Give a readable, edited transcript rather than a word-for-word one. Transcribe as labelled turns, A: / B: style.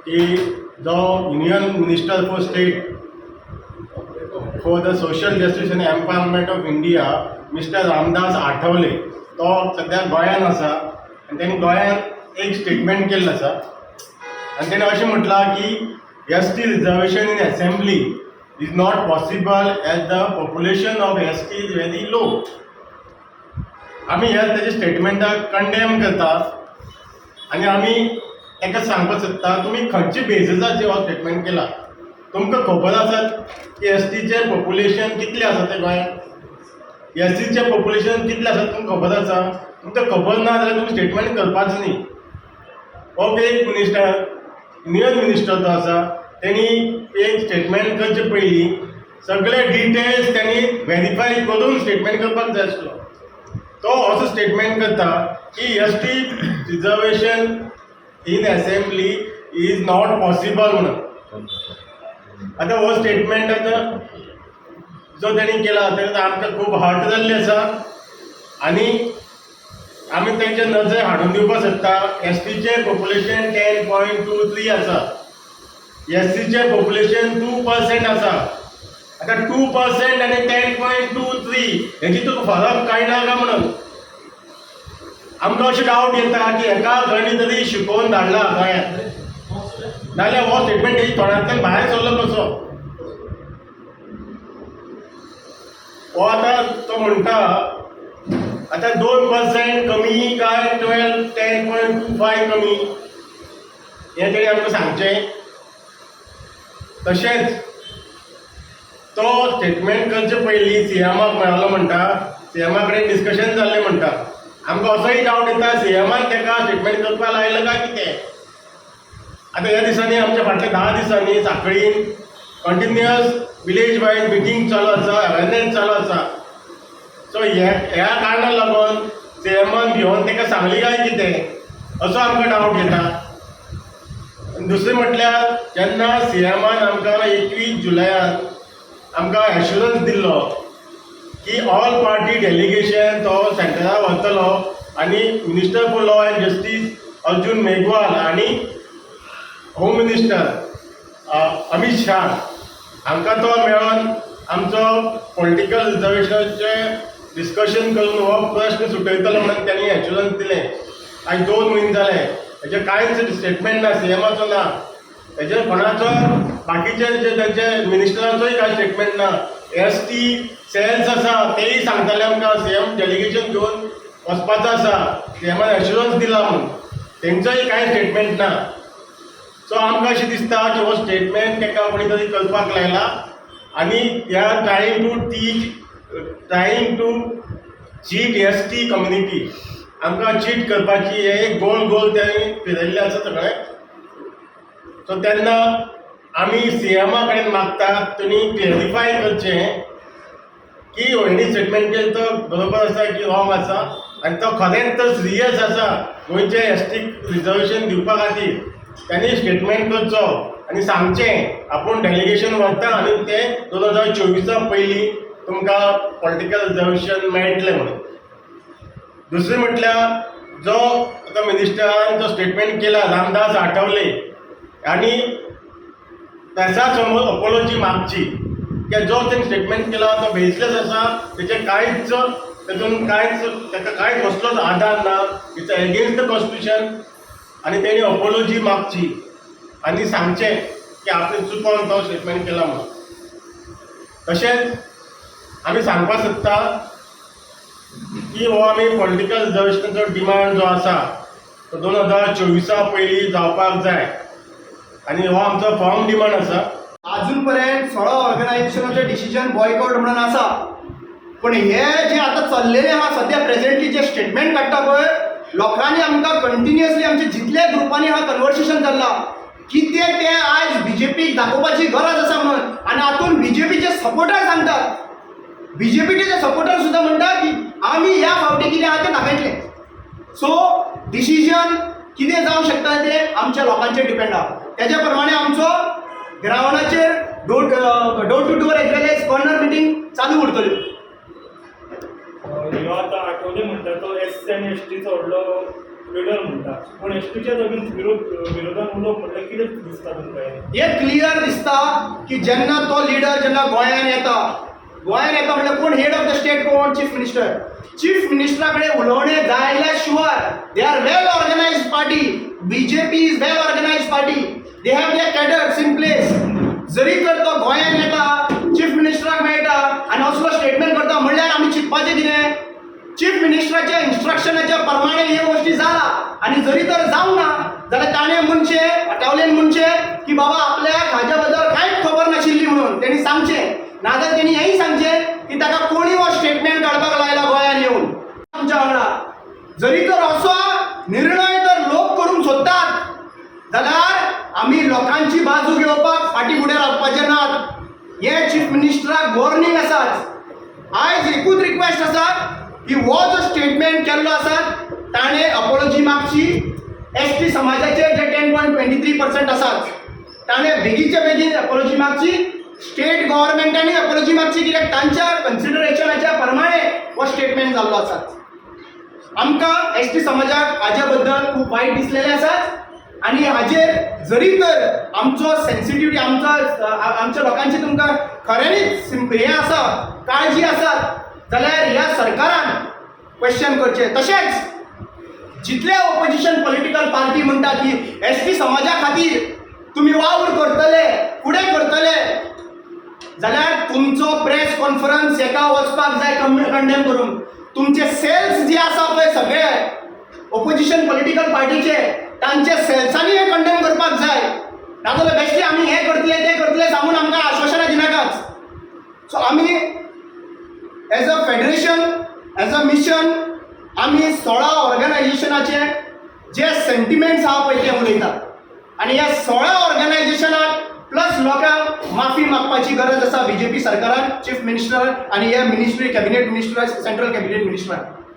A: की जो union minister for state for the social justice end empowerment of India mister Ramdas Athawale तो सद्या गोंयांत आसा आनी तेणी गोंयांत एक स्टेटमेंट केल्लो आसा आनी तेणें अशें म्हटलां की ST reservation in assembly is not possible as the population of ST is very low. आमी ह्या तेजे स्टेटमेंटाक कंडेम करतात आनी आमी ताका सांगपाक सोदता तुमी खंयच्या बेसिसाचेर हो स्टेटमेंट केला. तुमकां खबर आसा की STचें पॉप्युलेशन कितलें आसा तें गोंयांत. SCचें पॉप्युलेशन कितलें आसा तुमकां खबर आसा. तुमकां खबर ना जाल्यार तुमी स्टेटमेंट करपाचो न्ही. हो एक मिनिस्टर युनियन मिनिस्टर जो आसा तेणी एक स्टेटमेंट करचे पयलीं सगळे डिटेल्स तेणी व्हेरीफाय करून स्टेटमेंट करपाक जाय आसलो. तो असो स्टेटमेंट करता की ST reservation in assembly is not possible म्हणून. आतां हो स्टेटमेंट जो तेणी केला तेका आमकां खूब हर्ट जाल्ली आसा आनी आमी तेंचे नजर हाडून दिवपाक सोदता. STचें पॉप्युलेशन 10.23 आसा. SCचें पॉप्युलेशन 2% आसा. आतां 2% आनी 10.23 हेची तुका फरक कळना काय म्हणून आमकां अशें डावट येता की हेका खंय तरी शिकोवन धाडला गोंयांत नाल्यार हो स्टेटमेंट तेजी तोंडांतल्यान भायर सरलो कसो. हो आतां तो म्हणटा आतां 2% कमी काय 10.25 कमी हें तेणी आमकां सांगचें. तशेंच तो स्टेटमेंट करचे पयलीं CMाक मेळ्ळो म्हणटा. CMा कडेन डिस्कशन जाल्लें म्हणटा. आमकां असोय डावट येता CMान तेका स्टेटमेंट करपाक लायलें काय कितें. आतां ह्या दिसांनी आमच्या फाटल्या 10 दिसांनी सांखळीन कंटिन्युअस विलेज वायज मिटींग चालू आसा, अवेरनेस चालू आसा. सो ह्या कारणाक लागून CMान घेवन तेका सांगली काय कितें असो आमकां डावट येता. दुसरें म्हटल्यार जेन्ना CMान आमकां 21 जुलयाक आमकां एश्युरन्स दिल्लो की ऑल पार्टी डेलिगेशन तो सेंटराक वतलो आनी minister for law end justice Arjun Meghwal आनी होम मिनिस्टर अमित शाह हांकां तो मेळोन आमचो पॉलिटिकल रिजर्वेशनाचें डिस्कशन करून हो प्रश्न सुटयतलो म्हणून त्यांनी एश्युरन्स दिलें. आयज 2 म्हयने जाले हेजे कांयच स्टेटमेंट ना. CMाचो ना, हेजे कोणाचो बाकीचे जे तेंचे मिनिस्टरांचोय कांय स्टेटमेंट ना. ST सेल्स आसा तेय सांगताले आमकां CM डेलिगेशन घेवन वचपाचो आसा. CMान एश्युरन्स दिला म्हणून तेंचोय कांय स्टेटमेंट ना. सो आमकां अशें दिसता की हो स्टेटमेंट तेका कोणी तरी करपाक लायला आनी ह्या trying to cheat ST community आमकां चीट करपाची हे एक गोल तेणी फिरयल्ले आसा सगळें. सो तेन्ना आमी CMा कडेन मागतात तुमी क्लेरिफाय करचें की हेणी स्टेटमेंट केलें तो बरोबर आसा की रॉंग आसा आनी तो खरेंच तर सिरियस आसा गोंयचे ST रिजर्वेशन दिवपा खातीर. त्यांनी स्टेटमेंट करचो आनी सांगचें आपूण डेलिगेशन व्हरता आनी तें 2024 पयलीं तुमकां पॉलिटिकल रिजर्वेशन मेळटलें म्हणून. दुसरें म्हटल्यार जो आतां मिनिस्टरान जो स्टेटमेंट केला रामदास आठवले आनी प्रेसा समोर अपॉलॉजी मागची की जो तेणें स्टेटमेंट केला तो बेसलेस आसा. तेचें कांयच तेतून ताका कांयच कसलोच आधार ना. इट्स एगेन्स्ट द कॉन्स्टिट्यूशन आनी तेणी अपॉलॉजी मागची आनी सांगचें की आपणें चुकोन तो स्टेटमेंट केला म्हणून. तशेंच आमी सांगपाक सोदता की हो आमी पॉलिटिकल रिजर्वेशनाचो डिमांड जो आसा तो 2024 पयलीं जावपाक जाय आनी हो आमचो फर्म डिमांड आसा.
B: अजून पर्यंत 16 ऑर्गनायझेशनाचे डिसिजन बॉयकॉट म्हणून आसा. पण हे जे आतां चल्लेले आहा सद्या प्रेझेंटली जे स्टेटमेंट काडटा पळय लोकांनी आमकां कंटिन्युअसली आमचे जितल्या ग्रुपांनी हा कन्वर्सेशन जाल्ला कितें तें आयज BJPक दाखोवपाची गरज आसा म्हणून. आनी हातून BJPचे सपोर्टर सांगतात. BJPचे सपोर्टर सुद्दां म्हणटा की आमी ह्या फावटी कितें आहा तें दाखयतले. सो डिसिजन कितें जावंक शकता तें आमच्या लोकांचेर डिपेंड आहा. तेज्या प्रमाणे आमचो ग्रावंडाचेर door to door as well as corner meeting चालू उरतली.
C: ह्यो आतां आठवले म्हणटा तो SC आनी STचो व्हडलो लिडर म्हणटा पण एसटीच्या जागेन विरोधान उलोवप म्हटल्यार कितें दिसता तुमकां हें?
B: हे क्लियर दिसता की जेन्ना तो लिडर जेन्ना गोंयांत येता म्हणजे कोण हेड ऑफ द स्टेट कोण चीफ मिनिस्टरा कडेन उलोवणें जायल्या शिवाय they are well organised party BJP is well organised party they have their cadres in place जरी तर तो गोंयांत येता चीफ मिनिस्टराक मेळटा आनी असलो स्टेटमेंट करता म्हणल्यार आमी चिंतपाचें कितें चीफ मिनिस्टराच्या इन्स्ट्रक्शनाच्या प्रमाणे ह्यो गोष्टी जाला आनी जरी तर जावंक ना जाल्यार ताणें म्हणचे अटावलेन म्हणचे की बाबा आपल्याक हाच्या बद्दल कांयच खबर नाशिल्ली म्हणून तेणी सांगचें नाजाल्यार तेणी हेंय सांगचें की ताका कोणी हो स्टेटमेंट काडपाक लायला गोंयांत येवन आमच्या वांगडा जरी तर असो निर्णय तर लोक करूंक सोदतात जाल्यार आमी लोकांची बाजू घेवपाक फाटीं फुडें रावपाचे नात हे चीफ मिनिस्टराक वॉर्निंग आसात आयज एकूच रिक्वेस्ट आसा की हो जो स्टेटमेंट केल्लो आसा ताणें अपॉलॉजी मागची एसटी समाजाचे जे 10.23% आसात ताणें बेगीचे बेगीन अपॉलॉजी मागची स्टेट गव्हर्मेंटांनी अपॉलॉजी मागची कित्याक तांच्या कन्सिडरेशनाच्या प्रमाणे हो स्टेटमेंट जाल्लो आसा आमकां एसटी समाजाक हाजे बद्दल खूब वायट दिसलेलें आसात आनी हाजेर जरी तर आमचो सेन्सिटिव्हिटी आमच्या लोकांची तुमकां खऱ्यांनीच हें आसा काळजी आसा जाल्यार ह्या सरकारान क्वेश्चन करचें तशेंच जितले ऑपोजिशन पॉलिटिकल पार्टी म्हणटा की एसटी समाजा खातीर तुमी वावर करतले फुडें करतले जाल्यार तुमचो प्रेस कॉन्फरन्स हेका वचपाक जाय कंडेम करून तुमचे सेल्स जे आसा पळय सगळे ऑपोजिशन पॉलिटिकल पार्टीचे तांचे सेल्सांनी हे कंडेम करपाक जाय नाजाल्यार बेश्टे आमी हे करतले ते करतले सांगून आमकां आश्वासनां दिनाकाच सो आमी as a federation as a mission आमी 16 ऑर्गनायजेशनाचे जे सेंटिमेंट्स आहा पळय ते उलयतात आनी ह्या 16 ऑर्गनायजेशनाक प्लस लोकांक माफी मागपाची गरज आसा बीजेपी सरकारान चीफ मिनिस्टर आनी ह्या ministry cabinet minister central cabinet मिनिस्टरान